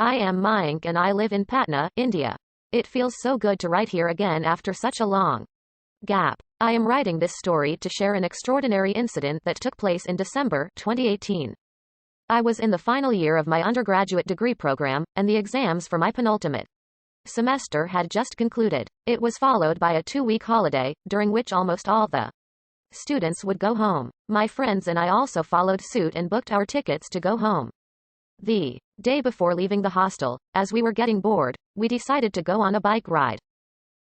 I am Mayank and I live in Patna, India. It feels so good to write here again after such a long gap. I am writing this story to share an extraordinary incident that took place in December 2018. I was in the final year of my undergraduate degree program, and the exams for my penultimate semester had just concluded. It was followed by a 2-week holiday, during which almost all the students would go home. My friends and I also followed suit and booked our tickets to go home. The day before leaving the hostel, as we were getting bored, we decided to go on a bike ride.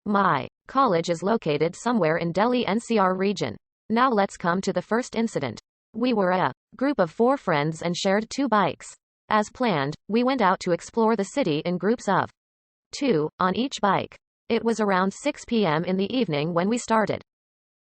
My college is located somewhere in Delhi NCR region. Now let's come to the first incident. We were a group of 4 friends and shared 2 bikes. As planned, we went out to explore the city in groups of 2 on each bike. It was around 6 p.m. in the evening when we started.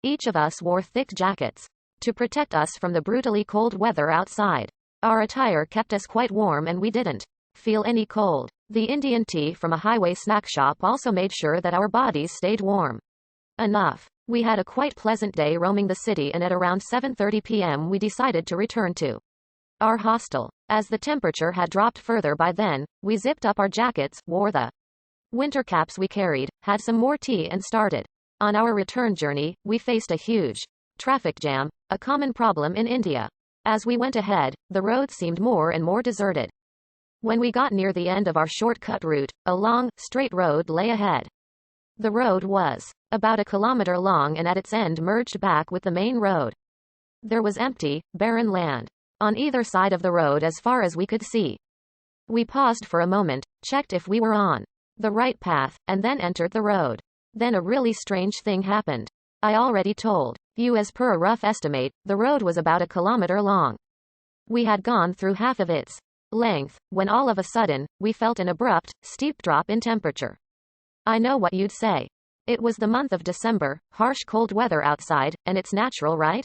Each of us wore thick jackets to protect us from the brutally cold weather outside. Our attire kept us quite warm and we didn't feel any cold. The Indian tea from a highway snack shop also made sure that our bodies stayed warm enough. We had a quite pleasant day roaming the city, and at around 7:30 p.m. we decided to return to our hostel. As the temperature had dropped further by then, we zipped up our jackets, wore the winter caps we carried, had some more tea and started. On our return journey, we faced a huge traffic jam, a common problem in India. As we went ahead, the road seemed more and more deserted. When we got near the end of our shortcut route, a long, straight road lay ahead. The road was about 1 kilometer long and at its end merged back with the main road. There was empty, barren land on either side of the road as far as we could see. We paused for a moment, checked if we were on the right path, and then entered the road. Then a really strange thing happened. I already told you, as per a rough estimate, the road was about 1 kilometer long. We had gone through half of its length, when all of a sudden, we felt an abrupt, steep drop in temperature. I know what you'd say. It was the month of December, harsh cold weather outside, and it's natural, right?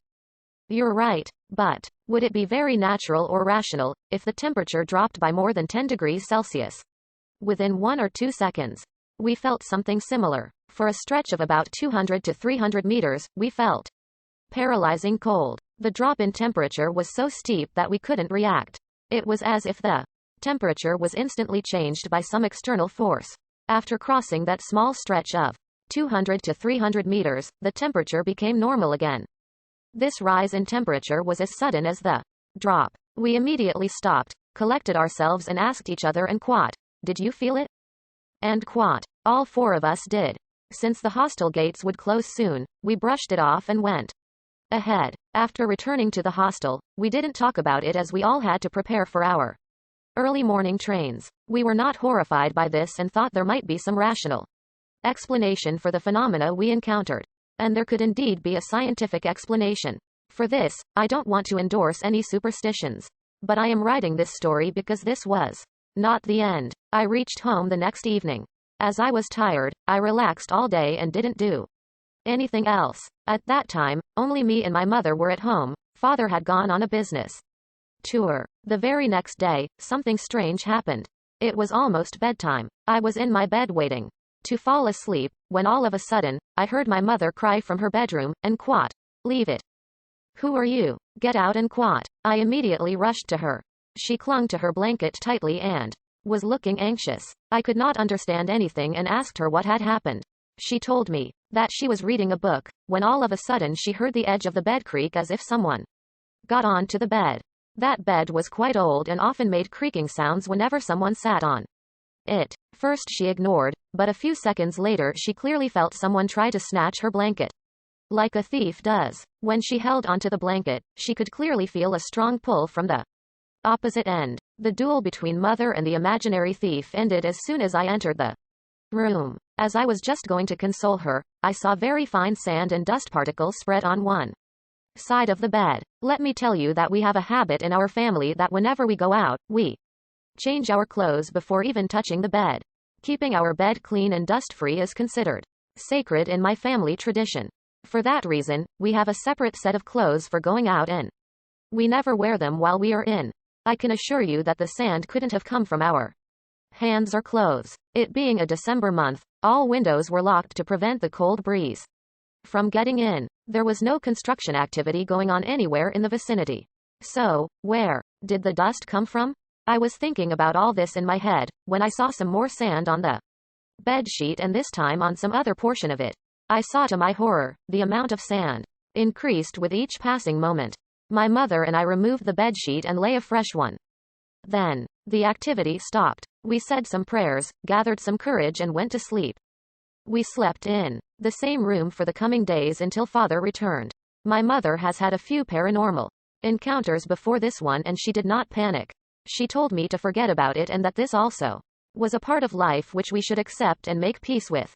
You're right, but would it be very natural or rational if the temperature dropped by more than 10 degrees Celsius? Within 1 or 2 seconds, we felt something similar. For a stretch of about 200 to 300 meters, we felt paralyzing cold. The drop in temperature was so steep that we couldn't react. It was as if the temperature was instantly changed by some external force. After crossing that small stretch of 200 to 300 meters, the temperature became normal again. This rise in temperature was as sudden as the drop. We immediately stopped, collected ourselves and asked each other and Quat, "Did you feel it?" And Quat, "All 4 of us did." Since the hostel gates would close soon, we brushed it off and went ahead. After returning to the hostel, we didn't talk about it as we all had to prepare for our early morning trains. We were not horrified by this and thought there might be some rational explanation for the phenomena we encountered. And there could indeed be a scientific explanation. For this, I don't want to endorse any superstitions. But I am writing this story because this was not the end. I reached home the next evening. As I was tired, I relaxed all day and didn't do anything else. At that time, only me and my mother were at home. Father had gone on a business tour. The very next day, something strange happened. It was almost bedtime. I was in my bed waiting to fall asleep, when all of a sudden, I heard my mother cry from her bedroom, and Quat, "Leave it. Who are you? Get out and Quat." I immediately rushed to her. She clung to her blanket tightly and was looking anxious. I could not understand anything and asked her what had happened. She told me that she was reading a book, when all of a sudden she heard the edge of the bed creak as if someone got onto the bed. That bed was quite old and often made creaking sounds whenever someone sat on it. First she ignored, but a few seconds later she clearly felt someone try to snatch her blanket. Like a thief does. When she held onto the blanket, she could clearly feel a strong pull from the opposite end. The duel between mother and the imaginary thief ended as soon as I entered the room. As I was just going to console her, I saw very fine sand and dust particles spread on one side of the bed. Let me tell you that we have a habit in our family that whenever we go out, we change our clothes before even touching the bed. Keeping our bed clean and dust-free is considered sacred in my family tradition. For that reason, we have a separate set of clothes for going out in. We never wear them while we are in. I can assure you that the sand couldn't have come from our hands or clothes. It being a December month, all windows were locked to prevent the cold breeze from getting in. There was no construction activity going on anywhere in the vicinity. So, where did the dust come from? I was thinking about all this in my head, when I saw some more sand on the bedsheet and this time on some other portion of it. I saw to my horror, the amount of sand increased with each passing moment. My mother and I removed the bedsheet and lay a fresh one. Then, the activity stopped. We said some prayers, gathered some courage and went to sleep. We slept in the same room for the coming days until father returned. My mother has had a few paranormal encounters before this one and she did not panic. She told me to forget about it and that this also was a part of life which we should accept and make peace with.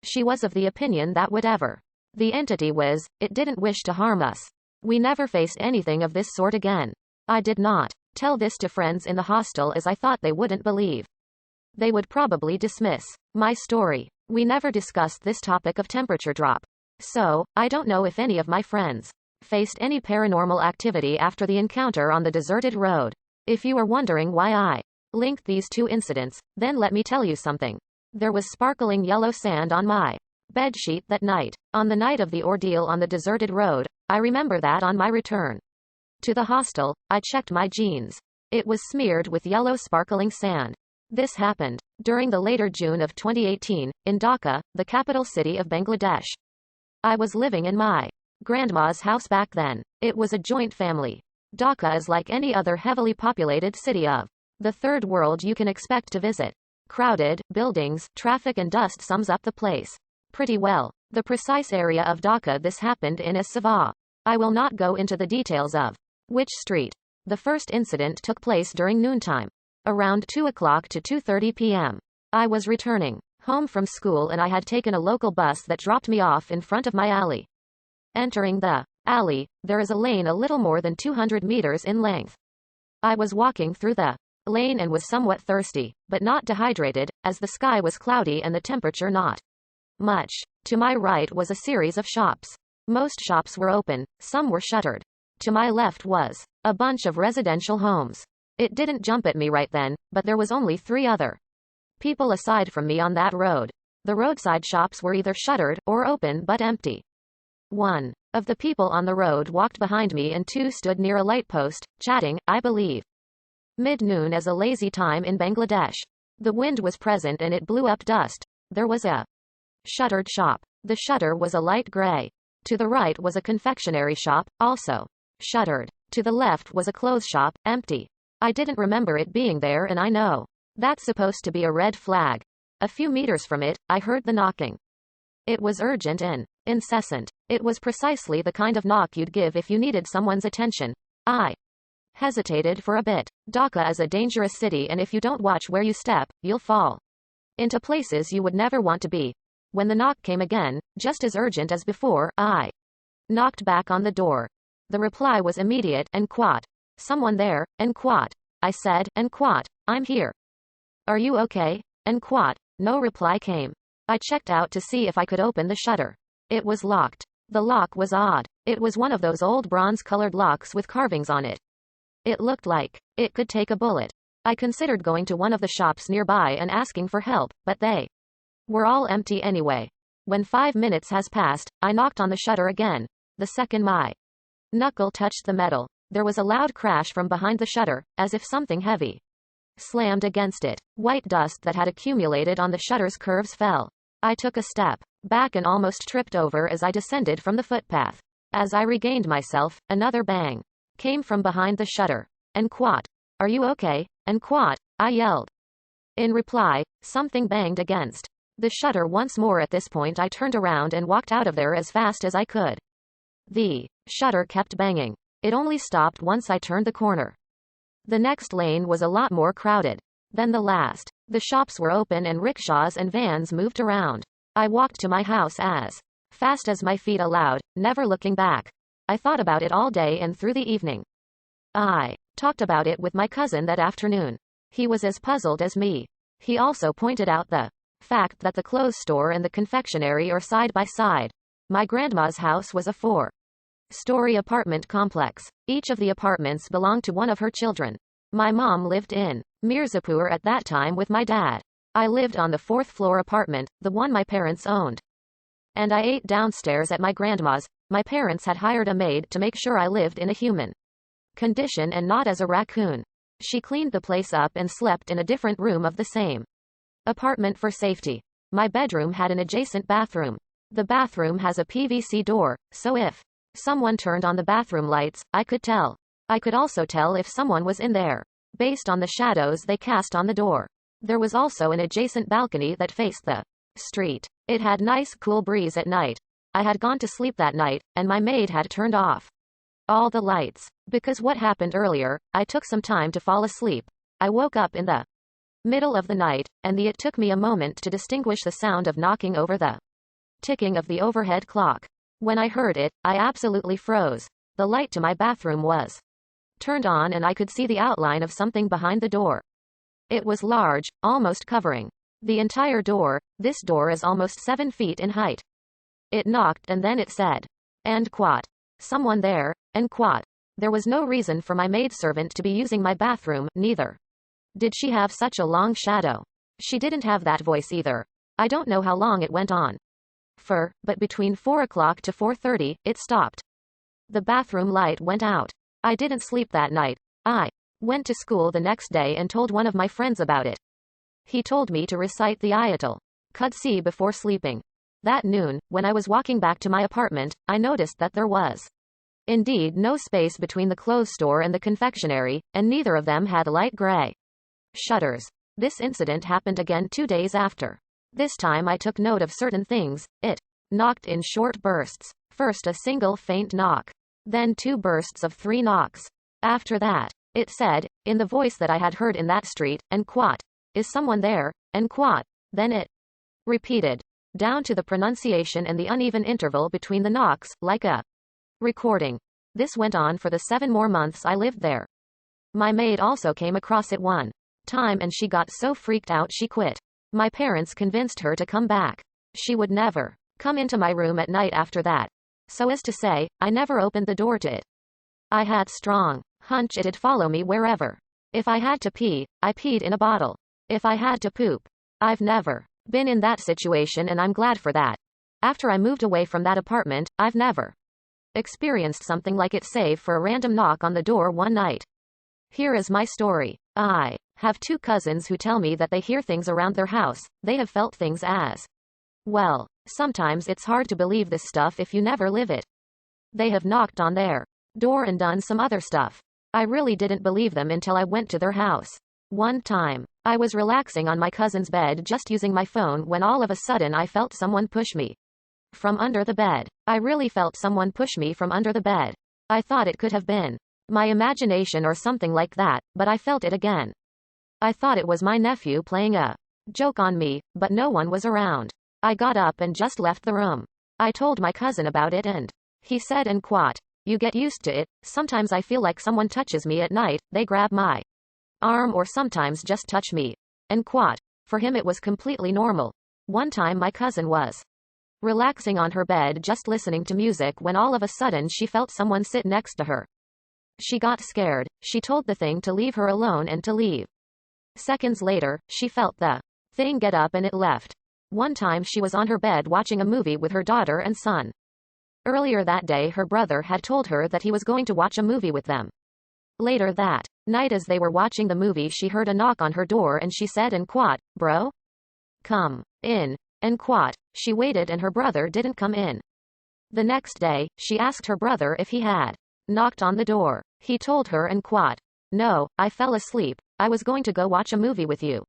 She was of the opinion that whatever the entity was, it didn't wish to harm us. We never faced anything of this sort again. I did not tell this to friends in the hostel as I thought they wouldn't believe. They would probably dismiss my story. We never discussed this topic of temperature drop. So, I don't know if any of my friends faced any paranormal activity after the encounter on the deserted road. If you are wondering why I linked these two incidents, then let me tell you something. There was sparkling yellow sand on my bedsheet that night. On the night of the ordeal on the deserted road, I remember that on my return to the hostel, I checked my jeans. It was smeared with yellow sparkling sand. This happened during the later June of 2018, in Dhaka, the capital city of Bangladesh. I was living in my grandma's house back then. It was a joint family. Dhaka is like any other heavily populated city of the third world you can expect to visit. Crowded, buildings, traffic and dust sums up the place pretty well. The precise area of Dhaka this happened in is Sava. I will not go into the details of which street. The first incident took place during noontime. Around 2 o'clock to 2:30 p.m. I was returning home from school and I had taken a local bus that dropped me off in front of my alley. Entering the alley, there is a lane a little more than 200 meters in length. I was walking through the lane and was somewhat thirsty, but not dehydrated, as the sky was cloudy and the temperature not much. To my right was a series of shops. Most shops were open, some were shuttered. To my left was a bunch of residential homes. It didn't jump at me right then, but there was only 3 other people aside from me on that road. The roadside shops were either shuttered or open but empty. One of the people on the road walked behind me and 2 stood near a light post, chatting. I believe mid-noon is a lazy time in Bangladesh. The wind was present and it blew up dust. There was a shuttered shop. The shutter was a light gray. To the right was a confectionery shop, also shuttered. To the left was a clothes shop, empty. I didn't remember it being there and I know that's supposed to be a red flag. A few meters from it, I heard the knocking. It was urgent and incessant. It was precisely the kind of knock you'd give if you needed someone's attention. I hesitated for a bit. Dhaka is a dangerous city and if you don't watch where you step, you'll fall into places you would never want to be. When the knock came again, just as urgent as before, I knocked back on the door. The reply was immediate. And quat. Someone there, and quat. I said, and quat. I'm here. Are you okay? And quat. No reply came. I checked out to see if I could open the shutter. It was locked. The lock was odd. It was one of those old bronze-colored locks with carvings on it. It looked like it could take a bullet. I considered going to one of the shops nearby and asking for help, but they were all empty anyway. When 5 minutes has passed, I knocked on the shutter again. The second my knuckle touched the metal, there was a loud crash from behind the shutter, as if something heavy slammed against it. White dust that had accumulated on the shutter's curves fell. I took a step back and almost tripped over as I descended from the footpath. As I regained myself, another bang came from behind the shutter. And quat. Are you okay? And quat. I yelled. In reply, something banged against the shutter once more. At this point I turned around and walked out of there as fast as I could. The shutter kept banging. It only stopped once I turned the corner. The next lane was a lot more crowded than the last. The shops were open and rickshaws and vans moved around. I walked to my house as fast as my feet allowed, never looking back. I thought about it all day and through the evening. I talked about it with my cousin that afternoon. He was as puzzled as me. He also pointed out the fact that the clothes store and the confectionery are side by side. My grandma's house was a 4-story apartment complex. Each of the apartments belonged to one of her children. My mom lived in Mirzapur at that time with my dad. I lived on the 4th floor apartment, the one my parents owned. And I ate downstairs at my grandma's. My parents had hired a maid to make sure I lived in a human condition and not as a raccoon. She cleaned the place up and slept in a different room of the same apartment for safety. My bedroom had an adjacent bathroom. The bathroom has a PVC door, so if someone turned on the bathroom lights, I could tell. I could also tell if someone was in there, based on the shadows they cast on the door. There was also an adjacent balcony that faced the street. It had nice cool breeze at night. I had gone to sleep that night, and my maid had turned off all the lights. Because what happened earlier, I took some time to fall asleep. I woke up in the middle of the night, and it took me a moment to distinguish the sound of knocking over the ticking of the overhead clock. When I heard it, I absolutely froze. The light to my bathroom was turned on and I could see the outline of something behind the door. It was large, almost covering the entire door. This door is almost 7 feet in height. It knocked and then it said, "And quat. Someone there," and quat. There was no reason for my maidservant to be using my bathroom, neither did she have such a long shadow. She didn't have that voice either. I don't know how long it went on but between 4 o'clock to 4:30, it stopped. The bathroom light went out. I didn't sleep that night. I went to school the next day and told one of my friends about it. He told me to recite the Ayatul Kursi before sleeping. That noon, when I was walking back to my apartment, I noticed that there was indeed no space between the clothes store and the confectionery, and neither of them had light gray shutters. This incident happened again 2 days after. This time I took note of certain things. It knocked in short bursts. First a single faint knock. Then 2 bursts of 3 knocks. After that, it said, in the voice that I had heard in that street, "And quat. Is someone there?" and quat. Then it repeated, down to the pronunciation and the uneven interval between the knocks, like a recording. This went on for the 7 more months I lived there. My maid also came across it one time and she got so freaked out she quit. My parents convinced her to come back. She would never come into my room at night after that. So as to say, I never opened the door to it. I had strong hunch it'd follow me wherever. If I had to pee, I peed in a bottle. If I had to poop, I've never been in that situation and I'm glad for that. After I moved away from that apartment, I've never experienced something like it save for a random knock on the door one night. Here is my story. I have 2 cousins who tell me that they hear things around their house. They have felt things as well. Sometimes it's hard to believe this stuff if you never live it. They have knocked on their door and done some other stuff. I really didn't believe them until I went to their house. One time, I was relaxing on my cousin's bed just using my phone when all of a sudden I felt someone push me from under the bed. I really felt someone push me from under the bed. I thought it could have been my imagination or something like that, but I felt it again. I thought it was my nephew playing a joke on me, but no one was around. I got up and just left the room. I told my cousin about it and he said, "And quat. You get used to it. Sometimes I feel like someone touches me at night, they grab my arm or sometimes just touch me." And quat. For him it was completely normal. One time my cousin was relaxing on her bed just listening to music when all of a sudden she felt someone sit next to her. She got scared. She told the thing to leave her alone and to leave. Seconds later, she felt the thing get up and it left. One time she was on her bed watching a movie with her daughter and son. Earlier that day her brother had told her that he was going to watch a movie with them. Later that night as they were watching the movie she heard a knock on her door and she said, "And quat, bro? Come in." And quat. She waited and her brother didn't come in. The next day, she asked her brother if he had knocked on the door. He told her, and quat. "No, I fell asleep. I was going to go watch a movie with you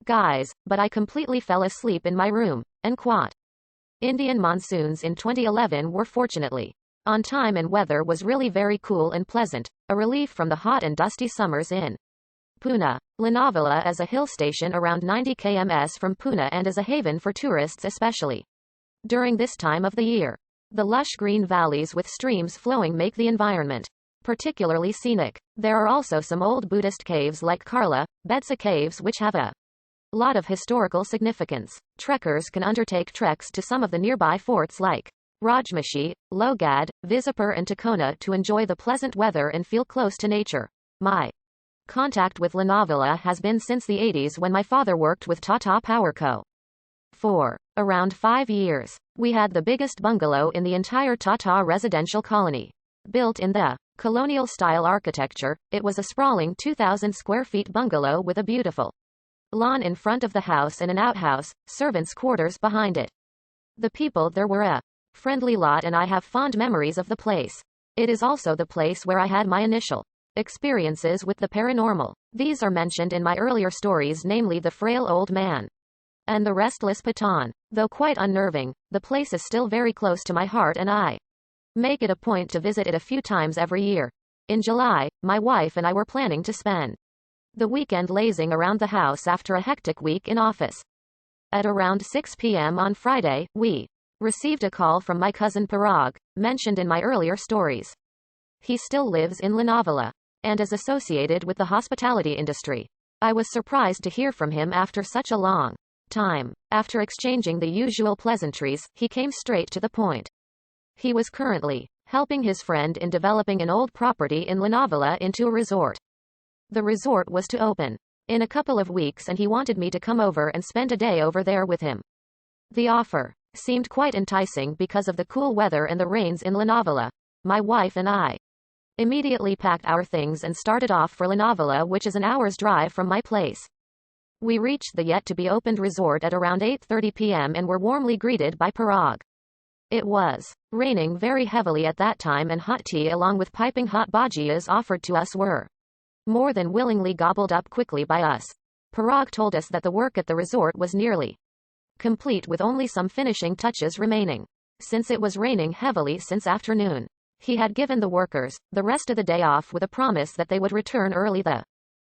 guys, but I completely fell asleep in my room." And quat. Indian monsoons in 2011 were fortunately on time and weather was really very cool and pleasant, a relief from the hot and dusty summers in Pune. Lonavala is a hill station around 90 km from Pune and is a haven for tourists especially during this time of the year. The lush green valleys with streams flowing make the environment particularly scenic. There are also some old Buddhist caves like Karla, Bedsa caves which have a lot of historical significance. Trekkers can undertake treks to some of the nearby forts like Rajmashi, Lohgad, Vizapur and Takona to enjoy the pleasant weather and feel close to nature. My contact with Lonavala has been since the 80s when my father worked with Tata Power Co. For around 5 years, we had the biggest bungalow in the entire Tata residential colony. Built in the colonial-style architecture, it was a sprawling 2,000 square feet bungalow with a beautiful lawn in front of the house and an outhouse, servants' quarters behind it. The people there were a friendly lot and I have fond memories of the place. It is also the place where I had my initial experiences with the paranormal. These are mentioned in my earlier stories, namely the frail old man and the restless Patan. Though quite unnerving, the place is still very close to my heart and I make it a point to visit it a few times every year. In July, my wife and I were planning to spend the weekend lazing around the house after a hectic week in office. At around 6 p.m. on Friday, we received a call from my cousin Parag, mentioned in my earlier stories. He still lives in Lonavala and is associated with the hospitality industry. I was surprised to hear from him after such a long time. After exchanging the usual pleasantries, he came straight to the point. He was currently helping his friend in developing an old property in Lonavala into a resort. The resort was to open in a couple of weeks and he wanted me to come over and spend a day over there with him. The offer seemed quite enticing because of the cool weather and the rains in Lonavala. My wife and I immediately packed our things and started off for Lonavala, which is an hour's drive from my place. We reached the yet-to-be-opened resort at around 8:30 p.m. and were warmly greeted by Parag. It was raining very heavily at that time and hot tea along with piping hot bhajiyas offered to us were more than willingly gobbled up quickly by us. Parag told us that the work at the resort was nearly complete with only some finishing touches remaining. Since it was raining heavily since afternoon, he had given the workers the rest of the day off with a promise that they would return early the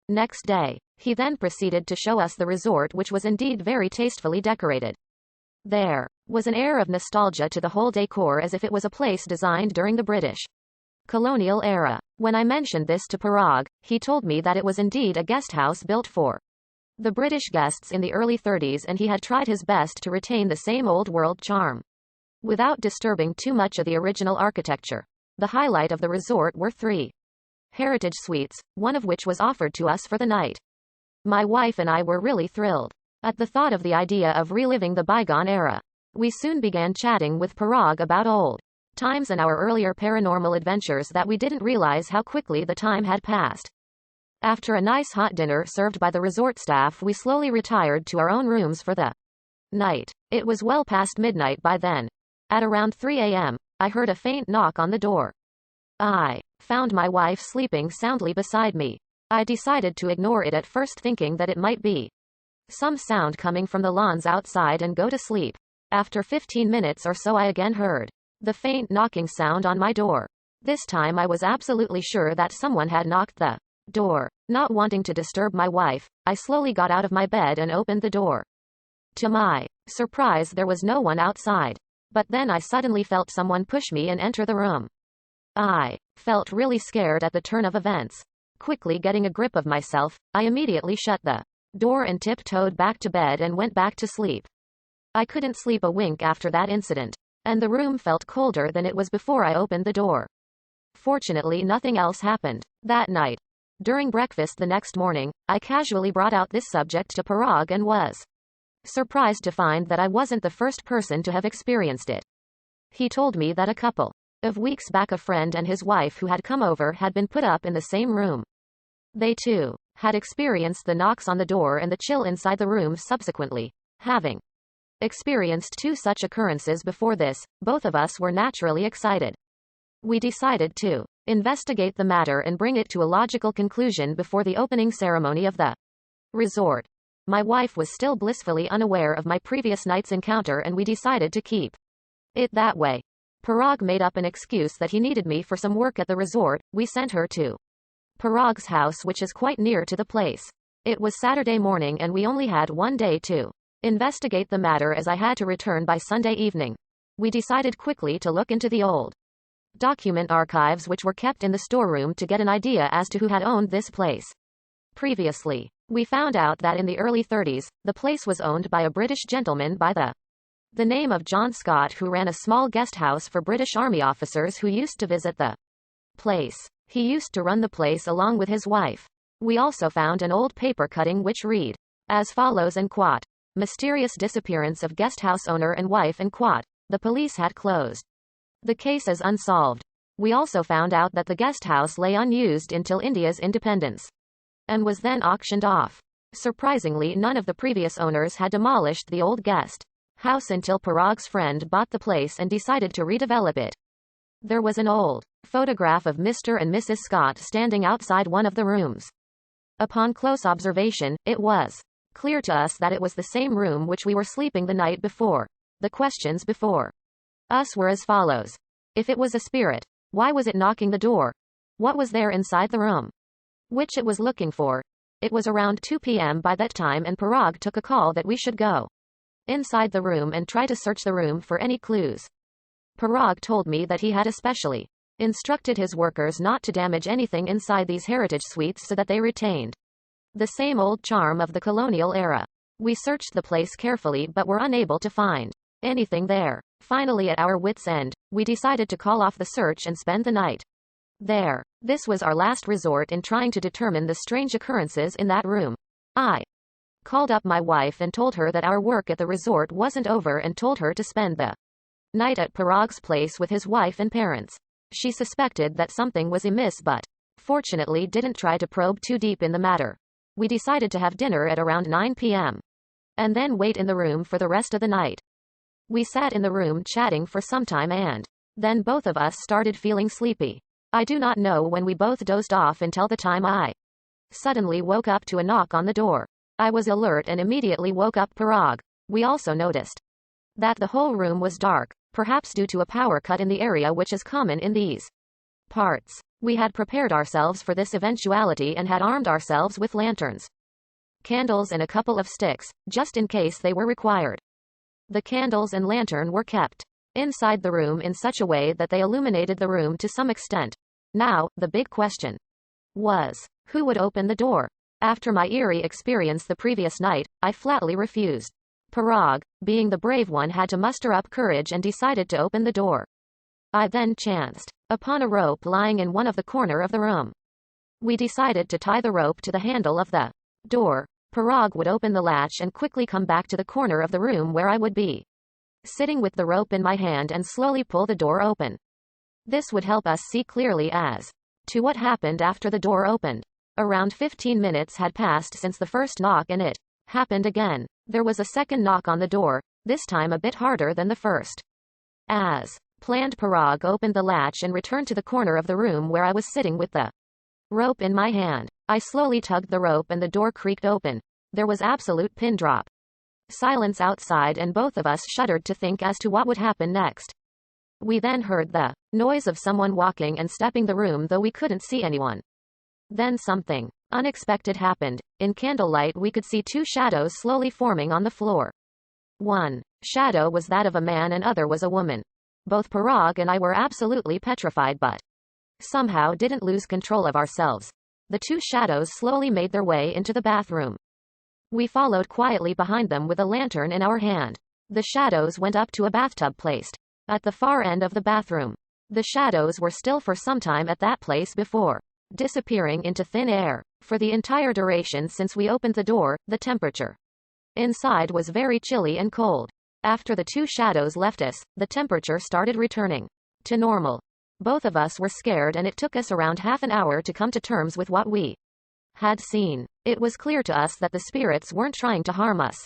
next day. He then proceeded to show us the resort, which was indeed very tastefully decorated. There was an air of nostalgia to the whole decor, as if it was a place designed during the British colonial era. When I mentioned this to Parag, he told me that it was indeed a guest house built for the British guests in the early 30s and he had tried his best to retain the same old world charm without disturbing too much of the original architecture. The highlight of the resort were 3 heritage suites, one of which was offered to us for the night. My wife and I were really thrilled at the thought of the idea of reliving the bygone era. We soon began chatting with Parag about old times and our earlier paranormal adventures that we didn't realize how quickly the time had passed. After a nice hot dinner served by the resort staff, we slowly retired to our own rooms for the night. It was well past midnight by then. At around 3 a.m., I heard a faint knock on the door. I found my wife sleeping soundly beside me. I decided to ignore it at first, thinking that it might be some sound coming from the lawns outside, and go to sleep. After 15 minutes or so, I again heard the faint knocking sound on my door. This time I was absolutely sure that someone had knocked the door. Not wanting to disturb my wife, I slowly got out of my bed and opened the door. To my surprise, there was no one outside. But then I suddenly felt someone push me and enter the room. I felt really scared at the turn of events. Quickly getting a grip of myself, I immediately shut the door and tiptoed back to bed and went back to sleep. I couldn't sleep a wink after that incident, and the room felt colder than it was before I opened the door. Fortunately, nothing else happened that night. During breakfast the next morning, I casually brought out this subject to Parag and was surprised to find that I wasn't the first person to have experienced it. He told me that a couple of weeks back a friend and his wife who had come over had been put up in the same room. They too had experienced the knocks on the door and the chill inside the room subsequently. Having experienced 2 such occurrences before this, both of us were naturally excited. We decided to investigate the matter and bring it to a logical conclusion before the opening ceremony of the resort. My wife was still blissfully unaware of my previous night's encounter, and we decided to keep it that way. Parag made up an excuse that he needed me for some work at the resort. We sent her to Parag's house, which is quite near to the place. It was Saturday morning and we only had one day to investigate the matter, as I had to return by Sunday evening. We decided quickly to look into the old document archives which were kept in the storeroom to get an idea as to who had owned this place previously. We found out that in the early 30s, the place was owned by a British gentleman by the name of John Scott, who ran a small guest house for British Army officers who used to visit the place. He used to run the place along with his wife. We also found an old paper cutting which read as follows, and quote, "Mysterious disappearance of guest house owner and wife, and quote, the police had closed the case as unsolved." We also found out that the guest house lay unused until India's independence and was then auctioned off. Surprisingly, none of the previous owners had demolished the old guest house until Parag's friend bought the place and decided to redevelop it. There was an old photograph of Mr. and Mrs. Scott standing outside one of the rooms. Upon close observation, it was clear to us that it was the same room which we were sleeping the night before. The questions before us were as follows. If it was a spirit, why was it knocking the door? What was there inside the room which it was looking for? It was around 2 p.m. by that time, and Parag took a call that we should go inside the room and try to search the room for any clues. Parag told me that he had especially instructed his workers not to damage anything inside these heritage suites so that they retained the same old charm of the colonial era. We searched the place carefully but were unable to find anything there. Finally, at our wits' end, we decided to call off the search and spend the night there. This was our last resort in trying to determine the strange occurrences in that room. I called up my wife and told her that our work at the resort wasn't over and told her to spend the night at Parag's place with his wife and parents. She suspected that something was amiss but, fortunately, didn't try to probe too deep in the matter. We decided to have dinner at around 9 p.m. and then wait in the room for the rest of the night. We sat in the room chatting for some time and then both of us started feeling sleepy. I do not know when we both dozed off until the time I suddenly woke up to a knock on the door. I was alert and immediately woke up Parag. We also noticed that the whole room was dark, perhaps due to a power cut in the area which is common in these parts. We had prepared ourselves for this eventuality and had armed ourselves with lanterns, candles and a couple of sticks, just in case they were required. The candles and lantern were kept inside the room in such a way that they illuminated the room to some extent. Now, the big question was, who would open the door? After my eerie experience the previous night, I flatly refused. Parag, being the brave one, had to muster up courage and decided to open the door. I then chanced upon a rope lying in one of the corner of the room. We decided to tie the rope to the handle of the door. Parag would open the latch and quickly come back to the corner of the room where I would be sitting with the rope in my hand and slowly pull the door open. This would help us see clearly as to what happened after the door opened. Around 15 minutes had passed since the first knock and it happened again. There was a second knock on the door, this time a bit harder than the first. As planned, Parag opened the latch and returned to the corner of the room where I was sitting with the rope in my hand. I slowly tugged the rope and the door creaked open. There was absolute pin drop silence outside and both of us shuddered to think as to what would happen next. We then heard the noise of someone walking and stepping the room, though we couldn't see anyone. Then something unexpected happened. In candlelight we could see two shadows slowly forming on the floor. One shadow was that of a man and other was a woman. Both Parag and I were absolutely petrified but somehow didn't lose control of ourselves. The two shadows slowly made their way into the bathroom. We followed quietly behind them with a lantern in our hand. The shadows went up to a bathtub placed at the far end of the bathroom. The shadows were still for some time at that place before disappearing into thin air. For the entire duration since we opened the door, the temperature inside was very chilly and cold. After the two shadows left us, the temperature started returning to normal. Both of us were scared and it took us around half an hour to come to terms with what we had seen. It was clear to us that the spirits weren't trying to harm us.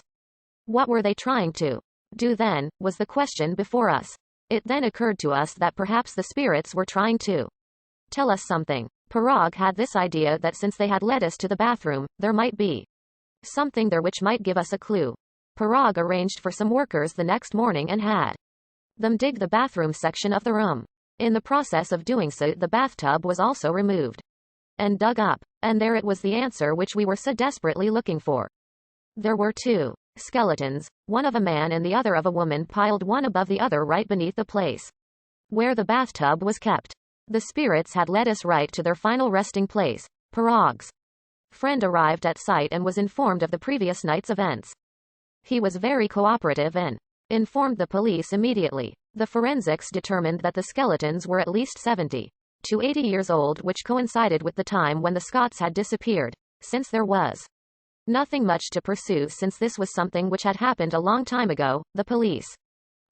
What were they trying to do then, was the question before us. It then occurred to us that perhaps the spirits were trying to tell us something. Parag had this idea that since they had led us to the bathroom, there might be something there which might give us a clue. Parag arranged for some workers the next morning and had them dig the bathroom section of the room. In the process of doing so, the bathtub was also removed and dug up, and there it was, the answer which we were so desperately looking for. There were two skeletons, one of a man and the other of a woman, piled one above the other right beneath the place where the bathtub was kept. The spirits had led us right to their final resting place. Parag's friend arrived at site and was informed of the previous night's events. He was very cooperative and informed the police immediately. The forensics determined that the skeletons were at least 70 to 80 years old, which coincided with the time when the Scots had disappeared. Since there was nothing much to pursue, since this was something which had happened a long time ago, the police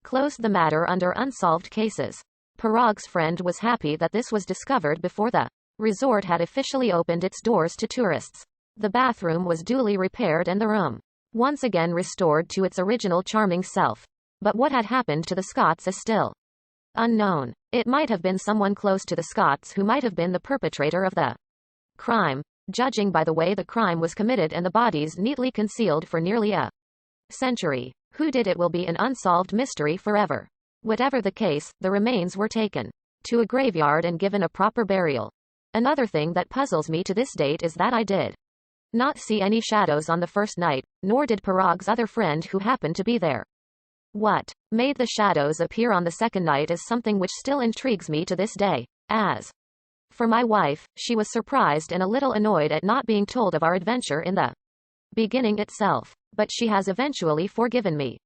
closed the matter under unsolved cases. Parag's friend was happy that this was discovered before the resort had officially opened its doors to tourists. The bathroom was duly repaired and the room once again restored to its original charming self. But what had happened to the Scots is still unknown. It might have been someone close to the Scots who might have been the perpetrator of the crime. Judging by the way the crime was committed and the bodies neatly concealed for nearly a century, who did it will be an unsolved mystery forever. Whatever the case, the remains were taken to a graveyard and given a proper burial. Another thing that puzzles me to this date is that I did not see any shadows on the first night, nor did Parag's other friend who happened to be there. What made the shadows appear on the second night is something which still intrigues me to this day. As for my wife, she was surprised and a little annoyed at not being told of our adventure in the beginning itself. But she has eventually forgiven me.